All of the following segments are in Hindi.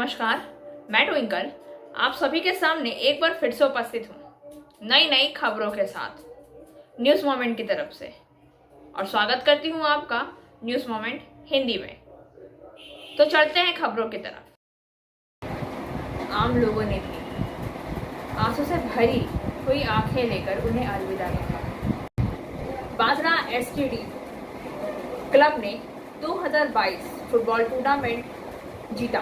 नमस्कार, मैं ट्विंकल आप सभी के सामने एक बार फिर से उपस्थित हूँ नई नई खबरों के साथ न्यूज़ मोमेंट की तरफ से। और स्वागत करती हूँ आपका न्यूज़ मोमेंट हिंदी में। तो चलते हैं खबरों की तरफ। आम लोगों ने भी आंसू से भरी हुई आंखें लेकर उन्हें अलविदा कहा। बांद्रा एसटीडी क्लब ने 2022 फुटबॉल टूर्नामेंट जीता।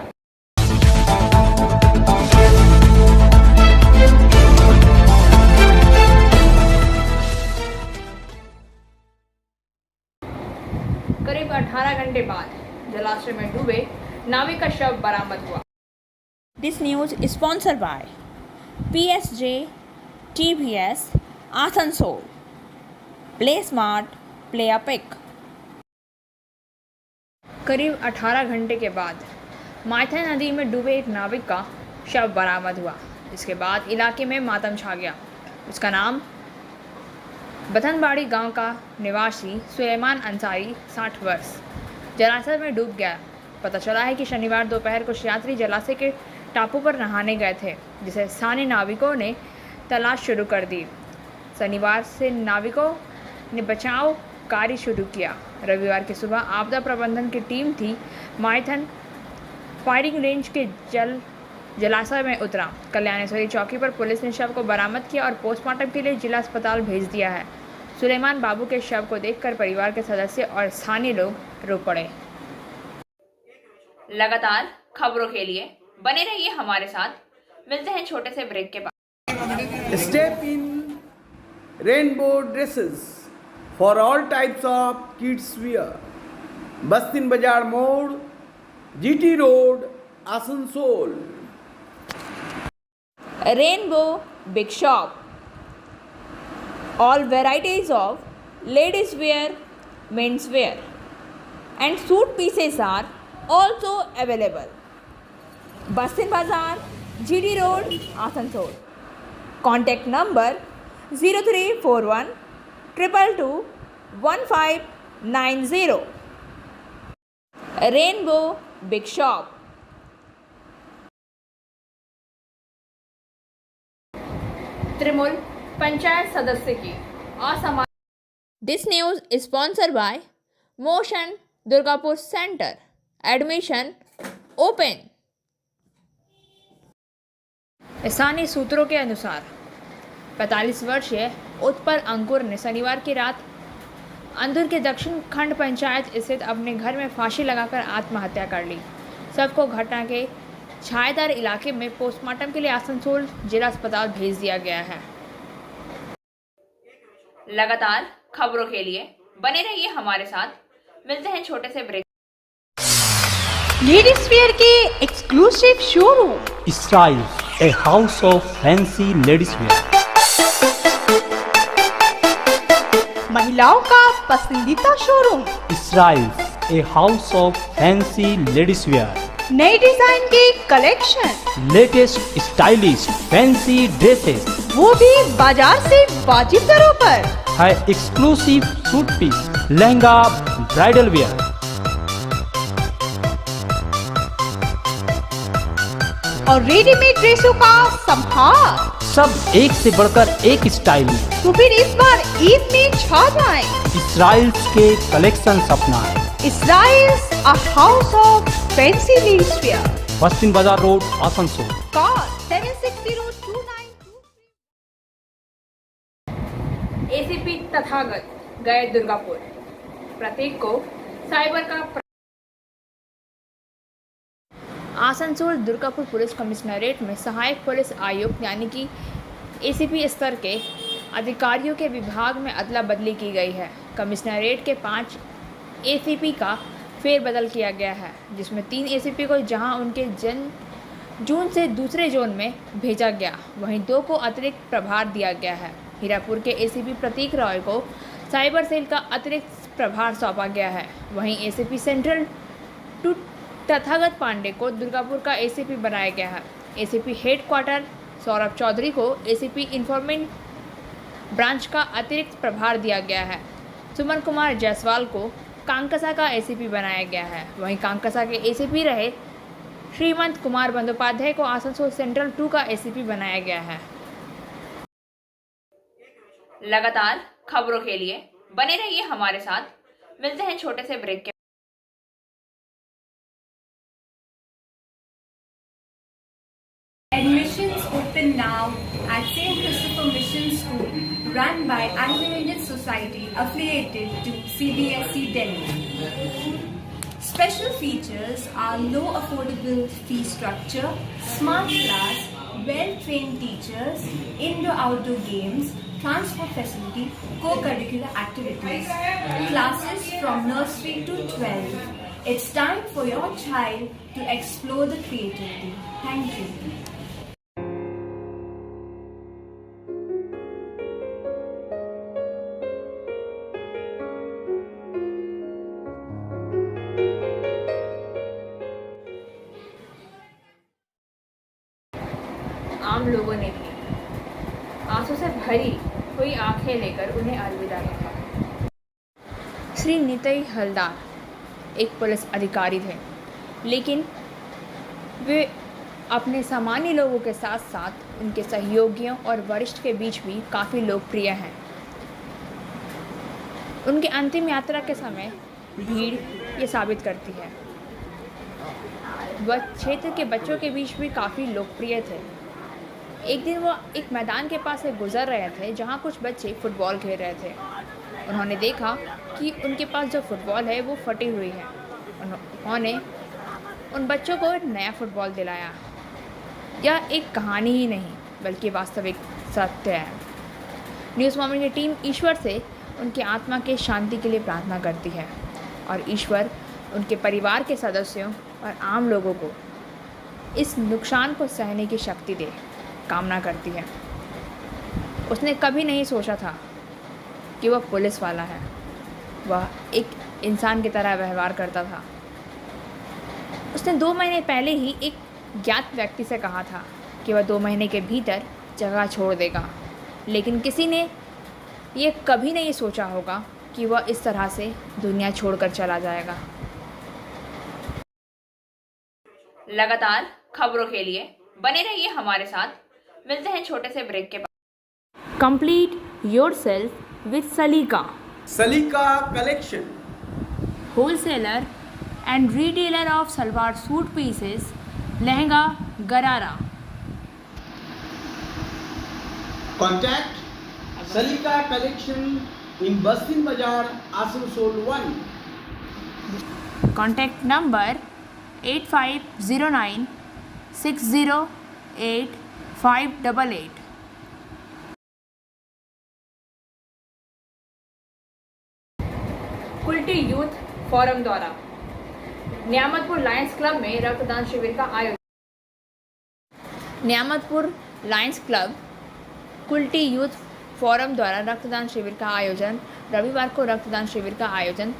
करीब 18 घंटे बाद जलाशय में डूबे नाविक का शव बरामद हुआ। This news sponsored by PSG TVS Asansol. Play smart, play epic. करीब 18 घंटे के बाद माइथन नदी में डूबे एक नाविक का शव बरामद हुआ। इसके बाद इलाके में मातम छा गया। उसका नाम बथनबाड़ी गांव का निवासी सुलेमान अंसारी 60 वर्ष जलाशय में डूब गया। पता चला है कि शनिवार दोपहर कुछ यात्री जलाशय के टापू पर नहाने गए थे, जिसे स्थानीय नाविकों ने तलाश शुरू कर दी। शनिवार से नाविकों ने बचाव कार्य शुरू किया। रविवार की सुबह आपदा प्रबंधन की टीम थी माइथन फायरिंग रेंज के जलाशय में उतरा। कल्याणेश्वरी चौकी पर पुलिस ने शव को बरामद किया और पोस्टमार्टम के लिए जिला अस्पताल भेज दिया है। सुलेमान बाबू के शव को देखकर परिवार के सदस्य और स्थानीय लोग रो पड़े। लगातार खबरों के लिए बने रहिए हमारे साथ। मिलते हैं छोटे से ब्रेक के बाद। Step in rainbow dresses for all types of kids wear. बस्तिन बाजार मोड़, GT road, Asansol. Rainbow big shop, all varieties of ladies wear, men's wear and suit pieces are also available. Bastin Bazaar, GD Road, Asansol. Contact number 0341 222 1590. Rainbow Big Shop. त्रिमुल panchayat सदस्य की असमान। This news sponsored bye motion Durgapur centre. Admission open. स्थानीय सूत्रों के अनुसार 45 वर्षीय उत्पल अंकुर ने शनिवार की रात अंदुर के दक्षिण खंड पंचायत स्थित अपने घर में फांसी लगाकर आत्महत्या कर ली। सबको घटना के छायादार इलाके में पोस्टमार्टम के लिए आसनसोल जिला अस्पताल भेज दिया गया है। लगातार खबरों के लिए बने रहिए हमारे साथ। मिलते हैं छोटे से ब्रेक। लेडीज वेयर के exclusive showroom style, a house of fancy ladies wear. महिलाओं का पसंदीदा showroom style, a house of fancy ladies wear. नए डिजाइन के collection, latest stylish fancy dresses, वो भी बाजार से वाजिब दरों पर। है exclusive suit piece, lehenga, bridal wear. और रेडीमेड ड्रेसों का संभार। सब एक से बढ़कर एक स्टाइल में। तो फिर इस बार ईद में छा जाएं। स्टाइल्स के कलेक्शन अपना है। Styles, a house of fancy ladies wear. Bastin Bazar road, Asansol. Call 760292। ACP Tathagat गए दुर्गापुर। प्रतीक को साइबर का। आसनसोल दुर्गापुर पुलिस कमिश्नरेट में सहायक पुलिस आयुक्त यानी कि एसीपी स्तर के अधिकारियों के विभाग में अदला बदली की गई है। कमिश्नरेट के 5 एसीपी का फेरबदल किया गया है, जिसमें 3 एसीपी को जहां उनके जून से दूसरे जोन में भेजा गया, वहीं 2 को अतिरिक्त प्रभार दिया गया है। हीरापुर के एसीपी प्रतीक रॉय को साइबर सेल का अतिरिक्त प्रभार सौंपा गया है। वहीं ACP central two Tathagat Pandey को दुर्गापुर का एसीपी बनाया गया है। ACP headquarter Saurabh Chaudhary को एसीपी इन्फॉर्मेंट ब्रांच का अतिरिक्त प्रभार दिया गया है। सुमन कुमार जायसवाल को कांकसा का एसीपी बनाया गया है। वहीं कांकसा के एसीपी रहे श्रीमंत कुमार बंदोपाध्याय को आसनसोल सेंट्रल 2 का एसीपी बनाया गया है। लगातार खबरों के लिए बने रहिए हमारे साथ। मिलते हैं छोटे से ब्रेक के। Admissions open now at St. Christopher Mission School, run by Anglo-Indian Society affiliated to CBSE Delhi. Special features are low affordable fee structure, smart class, well-trained teachers, indoor-outdoor games, transport facility, co-curricular activities, classes from nursery to 12. It's time for your child to explore the creativity. Thank you. आम लोगों ने भी आंसू से भरी हुई आंखें लेकर उन्हें अलविदा कहा। श्री नितई हलदार एक पुलिस अधिकारी थे, लेकिन वे अपने सामान्य लोगों के साथ साथ उनके सहयोगियों और वरिष्ठ के बीच भी काफ़ी लोकप्रिय हैं। उनके अंतिम यात्रा के समय भीड़ ये साबित करती है। वह क्षेत्र के बच्चों के बीच भी काफ़ी लोकप्रिय थे। एक दिन वो एक मैदान के पास से गुजर रहे थे जहाँ कुछ बच्चे फुटबॉल खेल रहे थे। उन्होंने देखा कि उनके पास जो फुटबॉल है वो फटी हुई है। उन्होंने उन बच्चों को नया फुटबॉल दिलाया। यह एक कहानी ही नहीं बल्कि वास्तविक सत्य है। न्यूज़ मॉर्निंग की टीम ईश्वर से उनकी आत्मा के शांति के लिए प्रार्थना करती है और ईश्वर उनके परिवार के सदस्यों और आम लोगों को इस नुकसान को सहने की शक्ति दे कामना करती है। उसने कभी नहीं सोचा था कि वह पुलिस वाला है। वह एक इंसान की तरह व्यवहार करता था। उसने 2 महीने पहले ही एक ज्ञात व्यक्ति से कहा था कि वह 2 महीने के भीतर जगह छोड़ देगा, लेकिन किसी ने ये कभी नहीं सोचा होगा कि वह इस तरह से दुनिया छोड़कर चला जाएगा। लगातार खबरों के लिए बने रहिए हमारे साथ। मिलते हैं छोटे से ब्रेक के बाद। कंप्लीट योरसेल्फ विद सलीका। सलीका collection, wholesaler and retailer of salwar suit pieces, lehenga, गरारा। कॉन्टैक्ट सलीका कलेक्शन इन बस्तिन बाजार, Asansol 1। Contact number 8509 608 588। Kulti youth forum द्वारा नियामतपुर लायंस क्लब में रक्तदान शिविर का आयोजन। Niyamatpur Lions club Kulti youth forum द्वारा रक्तदान शिविर का आयोजन। रविवार को रक्तदान शिविर का आयोजन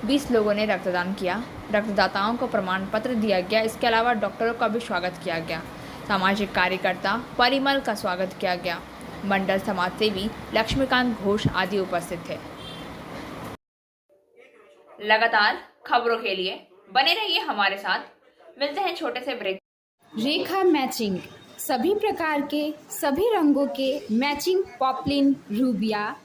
20 लोगों ने रक्तदान किया। रक्तदाताओं को प्रमाण पत्र दिया गया। इसके अलावा डॉक्टरों का भी स्वागत किया गया। सामाजिक कार्यकर्ता परिमल का स्वागत किया गया। मंडल समाजसेवी लक्ष्मीकांत घोष आदि उपस्थित थे। लगातार खबरों के लिए बने रहिए हमारे साथ। मिलते हैं छोटे से ब्रेक। रेखा मैचिंग, सभी प्रकार के सभी रंगों के मैचिंग पॉपलिन, रूबिया,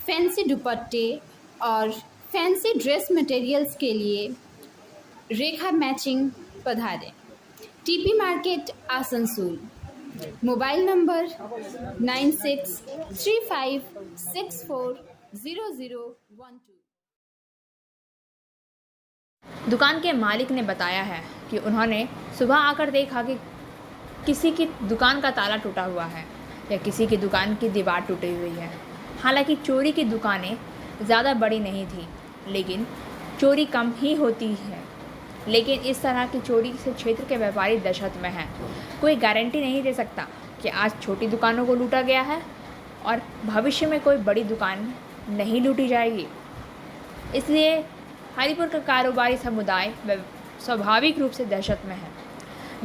फैंसी दुपट्टे और फैंसी ड्रेस मटेरियल्स के लिए रेखा मैचिंग पधारें। TP market, Asansol. Mobile number 9635640012। दुकान के मालिक ने बताया है कि उन्होंने सुबह आकर देखा कि किसी की दुकान का ताला टूटा हुआ है या किसी की दुकान की दीवार टूटी हुई है। हालांकि चोरी की दुकानें ज़्यादा बड़ी नहीं थी, लेकिन चोरी कम ही होती है। लेकिन इस तरह की चोरी से क्षेत्र के व्यापारी दहशत में हैं। कोई गारंटी नहीं दे सकता कि आज छोटी दुकानों को लूटा गया है और भविष्य में कोई बड़ी दुकान नहीं लूटी जाएगी। इसलिए हरिपुर का कारोबारी समुदाय स्वाभाविक रूप से दहशत में है।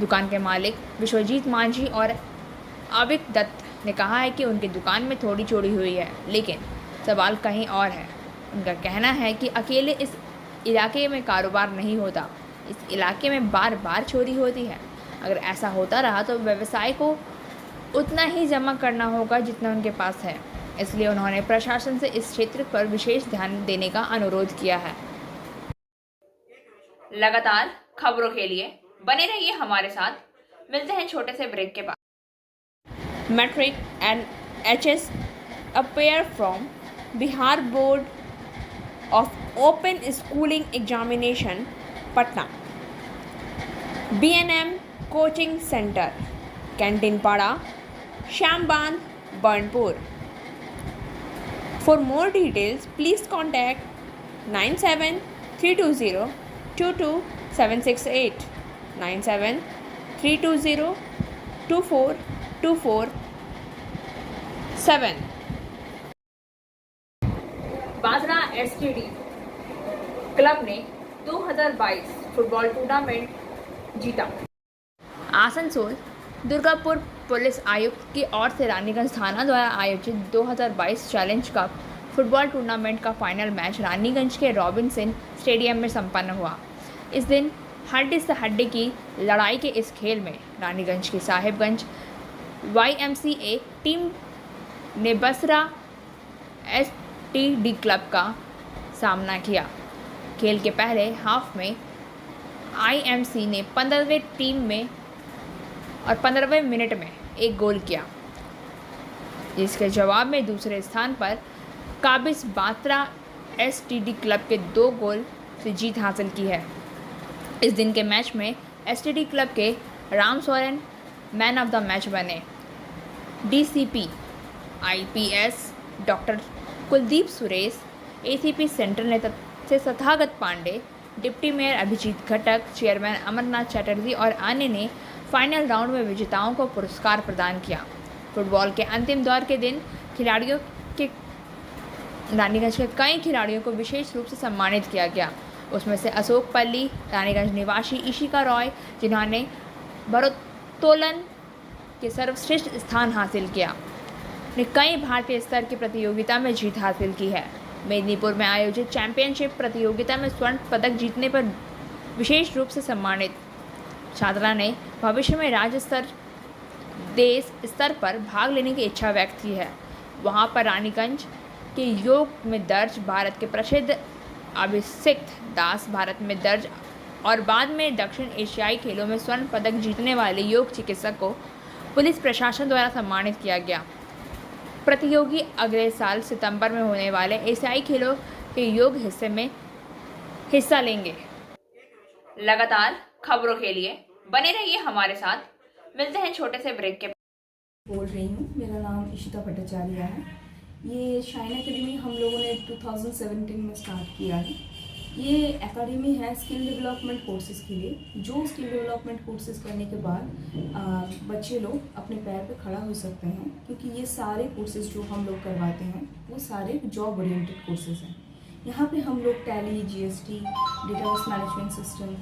दुकान के मालिक विश्वजीत मांझी और आविक दत्त ने कहा है कि उनकी दुकान में थोड़ी चोरी हुई है, लेकिन सवाल कहीं और है। उनका कहना है कि अकेले इस इलाके में कारोबार नहीं होता, इस इलाके में बार बार चोरी होती है। अगर ऐसा होता रहा तो व्यवसाय को उतना ही जमा करना होगा जितना उनके पास है। इसलिए उन्होंने प्रशासन से इस क्षेत्र पर विशेष ध्यान देने का अनुरोध किया है। लगातार खबरों के लिए बने रहिए हमारे साथ। मिलते हैं छोटे से ब्रेक के बाद। Matric and HS appear from Bihar Board of Open Schooling Examination, Patna. BNM Coaching Center, Canteen Pada, Shamband, Burnpur. For more details, please contact 9732022768, 9732024247. Bajra STD club ने 2022 फुटबॉल टूर्नामेंट जीता। आसनसोल दुर्गापुर पुलिस आयुक्त की ओर से रानीगंज थाना द्वारा आयोजित 2022 चैलेंज कप फुटबॉल टूर्नामेंट का फाइनल मैच रानीगंज के रॉबिन्सन स्टेडियम में संपन्न हुआ। इस दिन हड्डी से हड्डी की लड़ाई के इस खेल में रानीगंज की साहिबगंज YMCA टीम ने बसरा STD क्लब का सामना किया। खेल के पहले हाफ में IMC ने 15वें टीम में और 15वें मिनट में एक गोल किया, जिसके जवाब में दूसरे स्थान पर काबिज बात्रा STD क्लब के 2 गोल से जीत हासिल की है। इस दिन के मैच में STD क्लब के Ram Soren man of the match बने। DCP IPS doctor Kuldeep Suresh, ACP central ने से तथागत पांडे, डिप्टी मेयर अभिजीत घटक, चेयरमैन अमरनाथ चटर्जी और अन्य ने फाइनल राउंड में विजेताओं को पुरस्कार प्रदान किया। फुटबॉल के अंतिम दौर के दिन खिलाड़ियों के रानीगंज के कई खिलाड़ियों को विशेष रूप से सम्मानित किया गया। उसमें से अशोक पल्ली, रानीगंज निवासी इशिका रॉय, जिन्होंने भारोत्तोलन के सर्वश्रेष्ठ स्थान हासिल किया, ने कई भारतीय स्तर की प्रतियोगिता में जीत हासिल की है। मेदिनीपुर में आयोजित चैंपियनशिप प्रतियोगिता में स्वर्ण पदक जीतने पर विशेष रूप से सम्मानित छात्रा ने भविष्य में राज्य स्तर, देश स्तर पर भाग लेने की इच्छा व्यक्त की है। वहां पर रानीगंज के योग में दर्ज भारत के प्रसिद्ध अभिषिक्त दास, भारत में दर्ज और बाद में दक्षिण एशियाई खेलों में स्वर्ण पदक जीतने वाले योग चिकित्सक को पुलिस प्रशासन द्वारा सम्मानित किया गया। प्रतियोगी अगले साल सितंबर में होने वाले एशियाई खेलों के योग हिस्सा लेंगे। लगातार खबरों के लिए बने रहिए हमारे साथ। मिलते हैं छोटे से ब्रेक के बाद। बोल रही हूँ, मेरा नाम इशिता भट्टाचार्य है। ये शाइन एकेडमी हम लोगों ने 2017 में स्टार्ट किया है। ये एकेडमी है स्किल डेवलपमेंट कोर्सेज़ के लिए। जो स्किल डेवलपमेंट कोर्सेज़ करने के बाद बच्चे लोग अपने पैर पे खड़ा हो सकते हैं, क्योंकि ये सारे कोर्सेज़ जो हम लोग करवाते हैं वो सारे जॉब ओरिएंटेड कोर्सेज़ हैं। यहाँ पे हम लोग Tally, GST, database management system,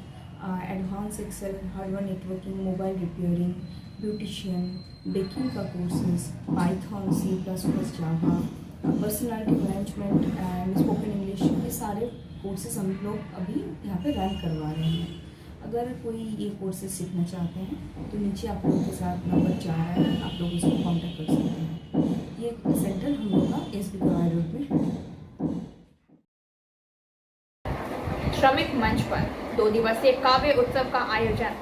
advance Excel, hardware networking, mobile repairing, beautician, baking का courses, Python, C++, Java, personality management and spoken English, ये सारे कोर्सेज हम लोग अभी यहाँ पे रन करवा रहे हैं। अगर कोई ये कोर्सेज सीखना चाहते हैं तो नीचे आप लोगों के साथ नंबर जा रहा है, आप लोग इसको कॉन्टेक्ट कर सकते हैं। ये सेंटर हम लोग का SB कवाई रोड में है। श्रमिक मंच पर 2 दिवसीय काव्य उत्सव का आयोजन।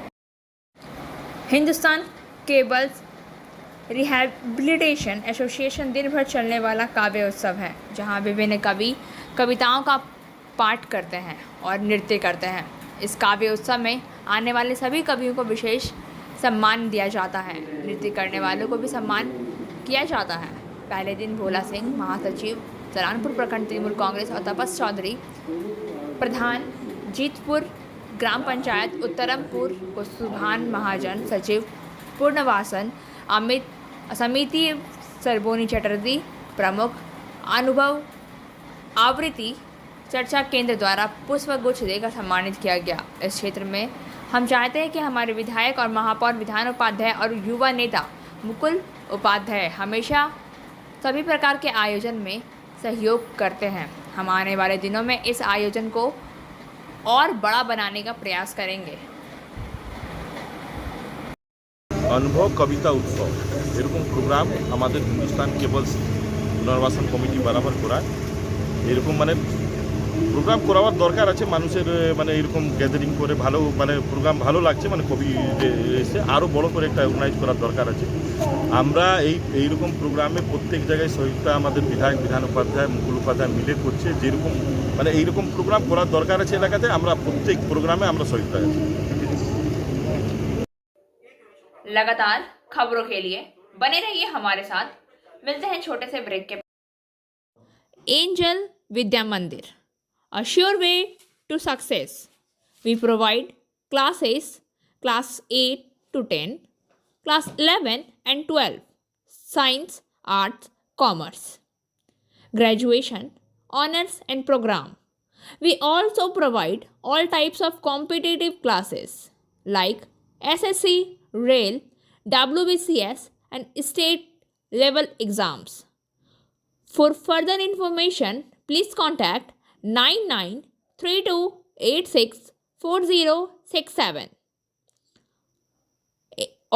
हिंदुस्तान केबल्स रिहैबिलिटेशन एसोसिएशन दिन भर चलने वाला काव्य उत्सव है, जहां विभिन्न कवि कविताओं का पाठ करते हैं और नृत्य करते हैं। इस काव्य उत्सव में आने वाले सभी कवियों को विशेष सम्मान दिया जाता है। नृत्य करने वालों को भी सम्मान किया जाता है। पहले दिन भोला सिंह, महासचिव सरानपुर प्रखंड तृणमूल कांग्रेस, और तपस चौधरी, प्रधान जीतपुर ग्राम पंचायत उत्तरमपुर को सुभान महाजन, सचिव पूर्णवासन, अमित समिति सरबोनी चटर्जी, प्रमुख अनुभव आवृत्ति चर्चा केंद्र द्वारा पुष्पगुच्छ देकर सम्मानित किया गया। इस क्षेत्र में हम चाहते हैं कि हमारे विधायक और महापौर विधान उपाध्याय और युवा नेता मुकुल उपाध्याय हमेशा सभी प्रकार के आयोजन में सहयोग करते हैं। हम आने वाले दिनों में इस आयोजन को और बड़ा बनाने का प्रयास करेंगे। অনুভব কবিতা উৎসব এরকম প্রোগ্রাম আমাদের হিন্দুস্তান কেবলস পুনর্বাসন কমিটি বরাবর করায়। এরকম মানে প্রোগ্রাম করাবার দরকার আছে মানুষের, মানে এরকম গ্যাদারিং করে ভালো মানে প্রোগ্রাম ভালো লাগছে, মানে কবি এসে আরও বড় করে একটা অর্গানাইজ করার দরকার আছে। আমরা এইরকম প্রোগ্রামে প্রত্যেক জায়গায় সহযোগিতা আমাদের বিধান উপাধ্যায়, মুকুল উপাধ্যায় মিলে করছে। যেরকম মানে এইরকম প্রোগ্রাম করার দরকার আছে এলাকাতে, আমরা প্রত্যেক প্রোগ্রামে আমরা সহযোগিতা আছি। लगातार खबरों के लिए बने रहिए हमारे साथ। मिलते हैं छोटे से ब्रेक के बाद। एंजल विद्या मंदिर, a sure way to success. We provide classes class 8 to 10, class 11 and 12, science, arts, commerce, graduation, honors and program. We also provide all types of competitive classes like SSC, Rail, WBCS and state level exams. For further information, please contact 9932864067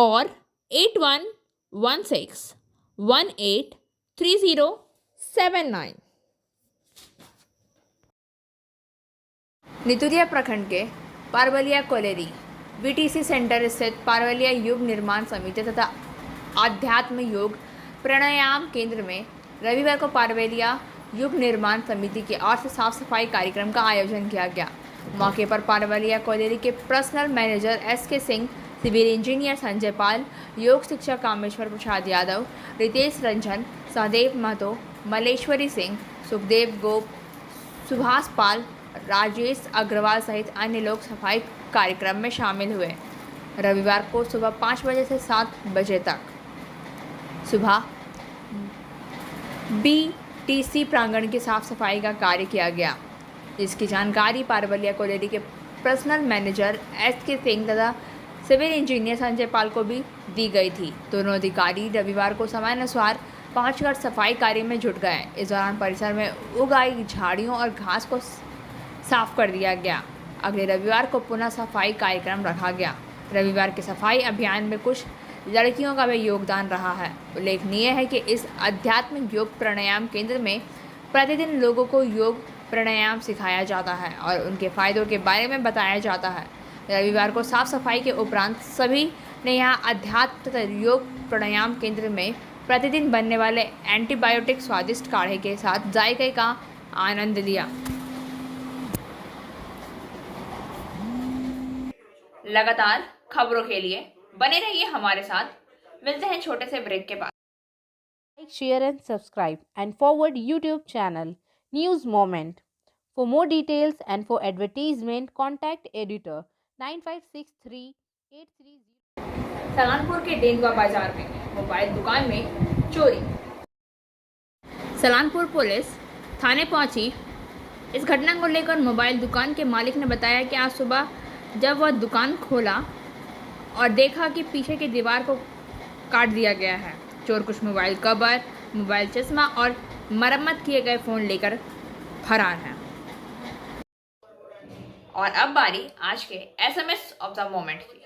or 8116183079. नितुरिया प्रखंड के पारवलिया कोलेरी बीटीसी सेंटर स्थित पारवलिया युग निर्माण समिति तथा आध्यात्म योग प्राणायाम केंद्र में रविवार को पारवलिया युग निर्माण समिति की ओर से साफ सफाई कार्यक्रम का आयोजन किया गया। मौके पर पारवलिया कोलेरी के personal manager SK Singh, civil engineer Sanjay Pal, योग शिक्षक कामेश्वर प्रसाद यादव, रितेश रंजन, सहदेव महतो, मलेश्वरी सिंह, सुखदेव गोप, सुभाष पाल, राजेश अग्रवाल सहित अन्य लोग सफाई कार्यक्रम में शामिल हुए। रविवार को सुबह 5 बजे से 7 बजे तक सुबह BTC प्रांगण की साफ सफाई का कार्य किया गया। इसकी जानकारी पारवलिया कोलेरी के पर्सनल मैनेजर SK सिंह तथा सिविल इंजीनियर संजय पाल को भी दी गई थी। दोनों अधिकारी रविवार को समयानुसार पहुंचकर सफाई कार्य में जुट गए। इस दौरान परिसर में उग आई झाड़ियों और घास को साफ कर दिया गया। अगले रविवार को पुनः सफाई कार्यक्रम रखा गया। रविवार के सफाई अभियान में कुछ लड़कियों का भी योगदान रहा है। उल्लेखनीय है कि इस आध्यात्मिक योग प्राणायाम केंद्र में प्रतिदिन लोगों को योग प्राणायाम सिखाया जाता है और उनके फायदों के बारे में बताया जाता है। रविवार को साफ सफाई के उपरांत सभी ने यहाँ अध्यात्म तथा योग प्राणायाम केंद्र में प्रतिदिन बनने वाले एंटीबायोटिक स्वादिष्ट काढ़े के साथ जायके का आनंद लिया। लगातार खबरों के लिए बने रहिए हमारे साथ। मिलते हैं छोटे से ब्रेक के बाद। Like, share and subscribe and forward YouTube channel News Moment. For more details and for advertisement, contact editor 956383. Salanpur के डेंगवा बाजार में मोबाइल दुकान में चोरी। सलानपुर पुलिस थाने पहुंची। इस घटना को लेकर मोबाइल दुकान के मालिक ने बताया कि आज सुबह जब वह दुकान खोला और देखा कि पीछे की दीवार को काट दिया गया है। चोर कुछ मोबाइल कवर, मोबाइल चश्मा और मरम्मत किए गए फ़ोन लेकर फरार है। और अब बारी आज के SMS ऑफ द मोमेंट की।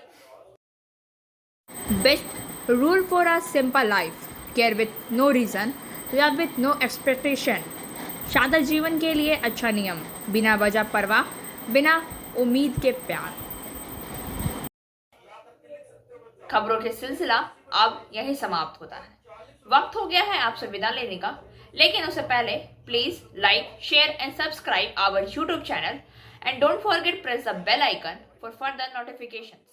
Best rule for a simple life, care with no reason, love with no expectation. शादा जीवन के लिए अच्छा नियम, बिना वजह परवाह, बिना उम्मीद के प्यार। खबरों के सिलसिला अब यही समाप्त होता है। वक्त हो गया है आपसे विदा लेने का, लेकिन उससे पहले please like, share and subscribe our YouTube channel and don't forget press the bell icon for further notifications.